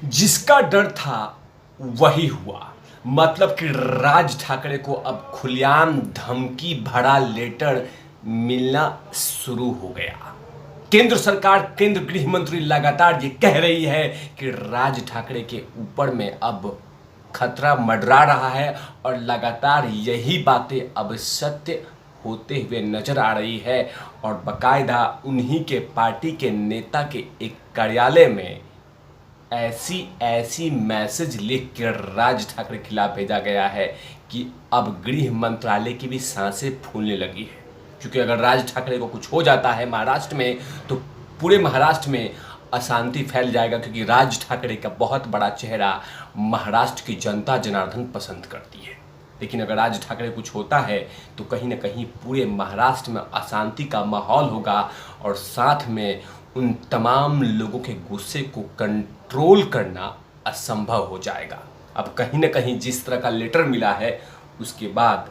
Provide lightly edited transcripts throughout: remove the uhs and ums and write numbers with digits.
जिसका डर था वही हुआ। मतलब कि राज ठाकरे को अब खुलेआम धमकी भरा लेटर मिलना शुरू हो गया। केंद्र सरकार, केंद्र गृह मंत्री लगातार ये कह रही है कि राज ठाकरे के ऊपर में अब खतरा मंडरा रहा है और लगातार यही बातें अब सत्य होते हुए नजर आ रही है। और बकायदा उन्हीं के पार्टी के नेता के एक कार्यालय में ऐसी ऐसी मैसेज लिख कर राज ठाकरे के खिलाफ भेजा गया है कि अब गृह मंत्रालय की भी सांसें फूलने लगी है। क्योंकि अगर राज ठाकरे को कुछ हो जाता है महाराष्ट्र में तो पूरे महाराष्ट्र में अशांति फैल जाएगा, क्योंकि राज ठाकरे का बहुत बड़ा चेहरा महाराष्ट्र की जनता जनार्दन पसंद करती है। लेकिन अगर राज ठाकरे कुछ होता है तो कहीं ना कहीं पूरे महाराष्ट्र में अशांति का माहौल होगा और साथ में उन तमाम लोगों के गुस्से को कंट्रोल करना असंभव हो जाएगा। अब कहीं ना कहीं जिस तरह का लेटर मिला है उसके बाद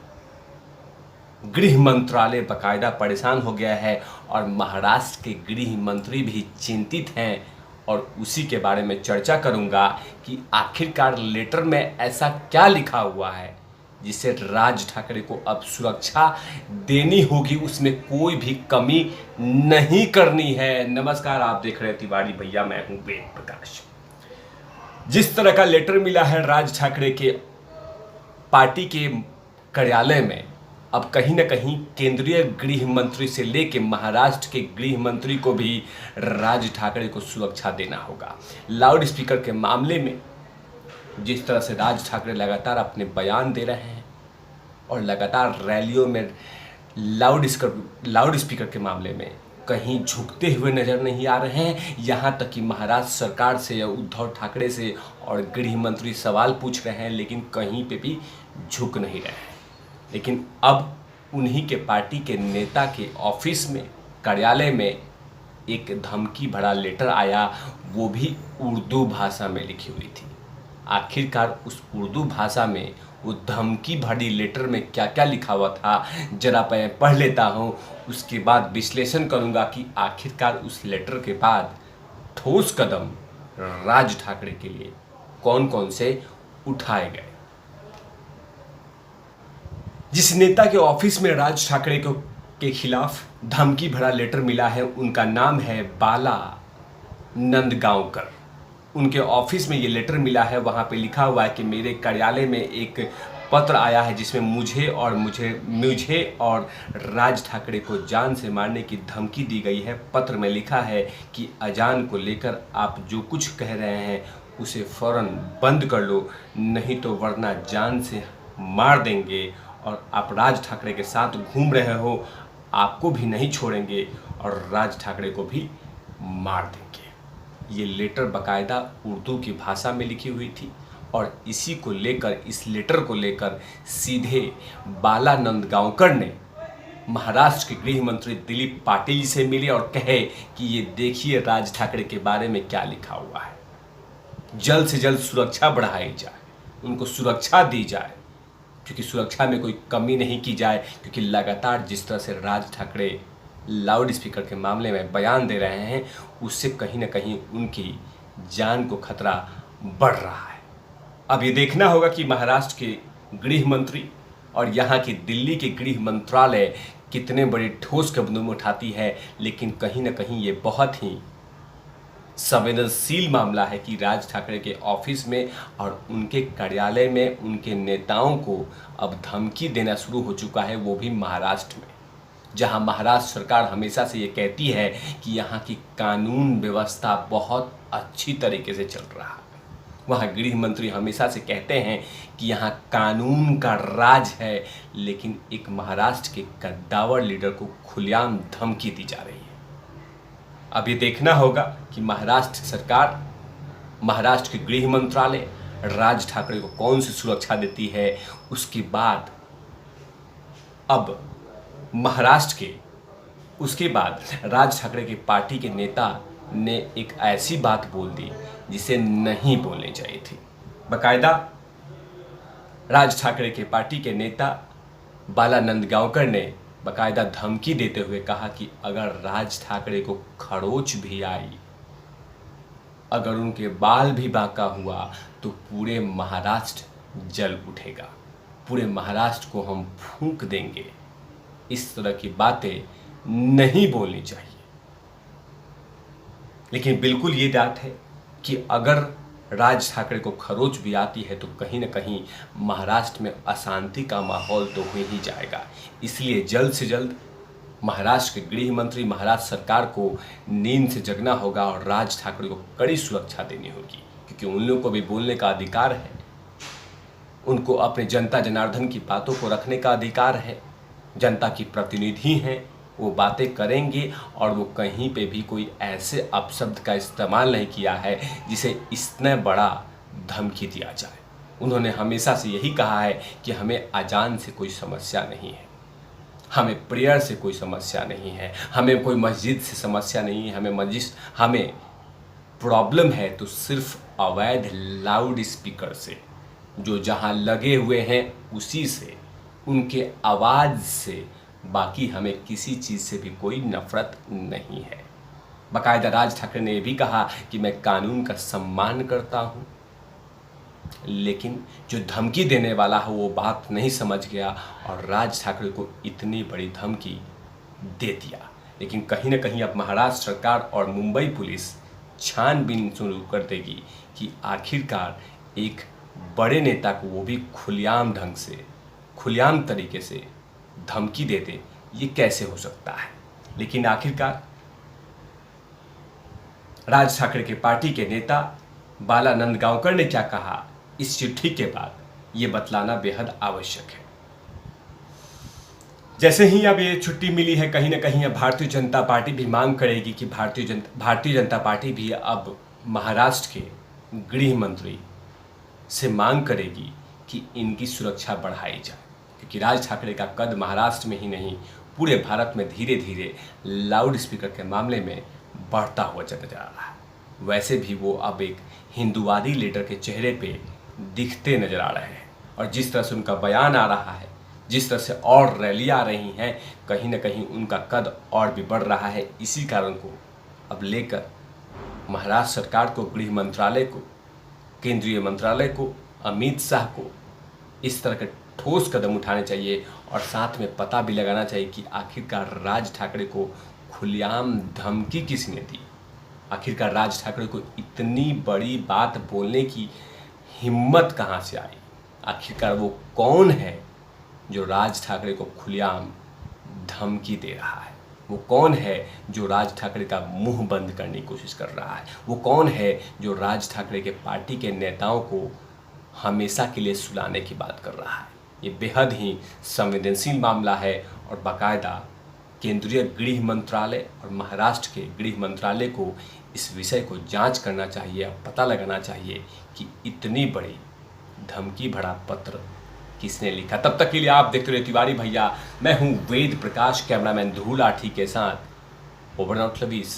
गृह मंत्रालय बकायदा परेशान हो गया है और महाराष्ट्र के गृह मंत्री भी चिंतित हैं। और उसी के बारे में चर्चा करूंगा कि आखिरकार लेटर में ऐसा क्या लिखा हुआ है जिसे राज ठाकरे को अब सुरक्षा देनी होगी, उसमें कोई भी कमी नहीं करनी है। नमस्कार, आप देख रहे हैं तिवारी भैया, मैं हूं वेद प्रकाश। जिस तरह का लेटर मिला है राज ठाकरे के पार्टी के कार्यालय में, अब कहीं ना कहीं केंद्रीय गृह मंत्री से लेकर महाराष्ट्र के गृह मंत्री को भी राज ठाकरे को सुरक्षा देना होगा। लाउड स्पीकर के मामले में जिस तरह से राज ठाकरे लगातार अपने बयान दे रहे हैं और लगातार रैलियों में लाउड स्पीकर के मामले में कहीं झुकते हुए नजर नहीं आ रहे हैं। यहाँ तक कि महाराष्ट्र सरकार से या उद्धव ठाकरे से और गृह मंत्री सवाल पूछ रहे हैं लेकिन कहीं पे भी झुक नहीं रहे हैं। लेकिन अब उन्हीं के पार्टी के नेता के ऑफिस में, कार्यालय में एक धमकी भरा लेटर आया, वो भी उर्दू भाषा में लिखी हुई थी। आखिरकार उस उर्दू भाषा में वो धमकी भरी लेटर में क्या क्या लिखा हुआ था जरा मैं पढ़ लेता हूँ, उसके बाद विश्लेषण करूँगा कि आखिरकार उस लेटर के बाद ठोस कदम राज ठाकरे के लिए कौन कौन से उठाए गए। जिस नेता के ऑफिस में राज ठाकरे को के खिलाफ धमकी भरा लेटर मिला है उनका नाम है बाला नंदगांवकर। उनके ऑफिस में ये लेटर मिला है, वहाँ पे लिखा हुआ है कि मेरे कार्यालय में एक पत्र आया है जिसमें मुझे और राज ठाकरे को जान से मारने की धमकी दी गई है। पत्र में लिखा है कि अजान को लेकर आप जो कुछ कह रहे हैं उसे फ़ौरन बंद कर लो, नहीं तो वरना जान से मार देंगे और आप राज ठाकरे के साथ घूम रहे हो, आपको भी नहीं छोड़ेंगे और राज ठाकरे को भी मार देंगे। ये लेटर बकायदा उर्दू की भाषा में लिखी हुई थी और इस लेटर को लेकर सीधे बाला नंदगांवकर ने महाराष्ट्र के गृह मंत्री दिलीप पाटिल जी से मिले और कहे कि ये देखिए राज ठाकरे के बारे में क्या लिखा हुआ है, जल्द से जल्द सुरक्षा बढ़ाई जाए, उनको सुरक्षा दी जाए, क्योंकि सुरक्षा में कोई कमी नहीं की जाए। क्योंकि लगातार जिस तरह से राज ठाकरे लाउड स्पीकर के मामले में बयान दे रहे हैं उससे कहीं ना कहीं उनकी जान को खतरा बढ़ रहा है। अब ये देखना होगा कि महाराष्ट्र के गृह मंत्री और यहाँ की दिल्ली के गृह मंत्रालय कितने बड़े ठोस कदम उठाती है। लेकिन कहीं ना कहीं ये बहुत ही संवेदनशील मामला है कि राज ठाकरे के ऑफिस में और उनके कार्यालय में उनके नेताओं को अब धमकी देना शुरू हो चुका है, वो भी महाराष्ट्र में, जहां महाराष्ट्र सरकार हमेशा से ये कहती है कि यहाँ की कानून व्यवस्था बहुत अच्छी तरीके से चल रहा है। वहाँ गृह मंत्री हमेशा से कहते हैं कि यहाँ कानून का राज है, लेकिन एक महाराष्ट्र के कद्दावर लीडर को खुलेआम धमकी दी जा रही है। अब ये देखना होगा कि महाराष्ट्र सरकार, महाराष्ट्र के गृह मंत्रालय राज ठाकरे को कौन सी सुरक्षा देती है। उसके बाद अब उसके बाद राज ठाकरे की पार्टी के नेता ने एक ऐसी बात बोल दी जिसे नहीं बोलनी चाहिए थी। बकायदा राज ठाकरे के पार्टी के नेता बाला नंदगांवकर ने बकायदा धमकी देते हुए कहा कि अगर राज ठाकरे को खरोच भी आई, अगर उनके बाल भी बांका हुआ तो पूरे महाराष्ट्र जल उठेगा, पूरे महाराष्ट्र को हम फूंक देंगे। इस तरह की बातें नहीं बोलनी चाहिए। लेकिन बिल्कुल ये बात है कि अगर राज ठाकरे को खरोच भी आती है तो कहीं ना कहीं महाराष्ट्र में अशांति का माहौल तो हो ही जाएगा। इसलिए जल्द से जल्द महाराष्ट्र के गृह मंत्री, महाराष्ट्र सरकार को नींद से जगना होगा और राज ठाकरे को कड़ी सुरक्षा देनी होगी, क्योंकि उन लोगों को भी बोलने का अधिकार है, उनको अपने जनता जनार्दन की बातों को रखने का अधिकार है। जनता की प्रतिनिधि हैं, वो बातें करेंगे और वो कहीं पे भी कोई ऐसे अपशब्द का इस्तेमाल नहीं किया है जिसे इतना बड़ा धमकी दिया जाए। उन्होंने हमेशा से यही कहा है कि हमें अजान से कोई समस्या नहीं है, हमें प्रेयर से कोई समस्या नहीं है, हमें कोई मस्जिद से समस्या नहीं है, हमें प्रॉब्लम है तो सिर्फ अवैध लाउड स्पीकर से, जो जहाँ लगे हुए हैं उसी से, उनके आवाज़ से। बाकी हमें किसी चीज़ से भी कोई नफरत नहीं है। बाकायदा राज ठाकरे ने यह भी कहा कि मैं कानून का सम्मान करता हूँ, लेकिन जो धमकी देने वाला है वो बात नहीं समझ गया और राज ठाकरे को इतनी बड़ी धमकी दे दिया। लेकिन कहीं ना कहीं अब महाराष्ट्र सरकार और मुंबई पुलिस छानबीन शुरू कर देगी कि आखिरकार एक बड़े नेता को वो भी खुलेआम ढंग से, खुलेआम तरीके से धमकी दे दे, ये कैसे हो सकता है। लेकिन आखिरकार राज ठाकरे के पार्टी के नेता बाला नंदगांवकर ने क्या कहा इस चिट्ठी के बाद, ये बतलाना बेहद आवश्यक है। जैसे ही अब ये छुट्टी मिली है, कहीं ना कहीं अब भारतीय जनता पार्टी भी मांग करेगी कि भारतीय जनता पार्टी भी अब महाराष्ट्र के गृह मंत्री से मांग करेगी कि इनकी सुरक्षा बढ़ाई जाए, क्योंकि राज ठाकरे का कद महाराष्ट्र में ही नहीं पूरे भारत में धीरे धीरे लाउड स्पीकर के मामले में बढ़ता हुआ चला जा रहा है। वैसे भी वो अब एक हिंदुवादी लीडर के चेहरे पे दिखते नजर आ रहे हैं और जिस तरह से उनका बयान आ रहा है, जिस तरह से और रैली आ रही हैं, कहीं ना कहीं उनका कद और भी बढ़ रहा है। इसी कारण को अब लेकर महाराष्ट्र सरकार को, गृह मंत्रालय को, केंद्रीय मंत्रालय को, अमित शाह को इस तरह के ठोस कदम उठाने चाहिए और साथ में पता भी लगाना चाहिए कि आखिरकार राज ठाकरे को खुलेआम धमकी किसने दी। आखिरकार राज ठाकरे को इतनी बड़ी बात बोलने की हिम्मत कहाँ से आई। आखिरकार वो कौन है जो राज ठाकरे को खुलेआम धमकी दे रहा है। वो कौन है जो राज ठाकरे का मुंह बंद करने की कोशिश कर रहा है। वो कौन है जो राज ठाकरे के पार्टी के नेताओं को हमेशा के लिए सुलाने की बात कर रहा है। ये बेहद ही संवेदनशील मामला है और बाकायदा केंद्रीय गृह मंत्रालय और महाराष्ट्र के गृह मंत्रालय को इस विषय को जांच करना चाहिए और पता लगाना चाहिए कि इतनी बड़ी धमकी भरा पत्र किसने लिखा। तब तक के लिए आप देखते रहे तिवारी भैया। मैं हूं वेद प्रकाश, कैमरामैन ध्रुव लाठी के साथ। Over out lovies.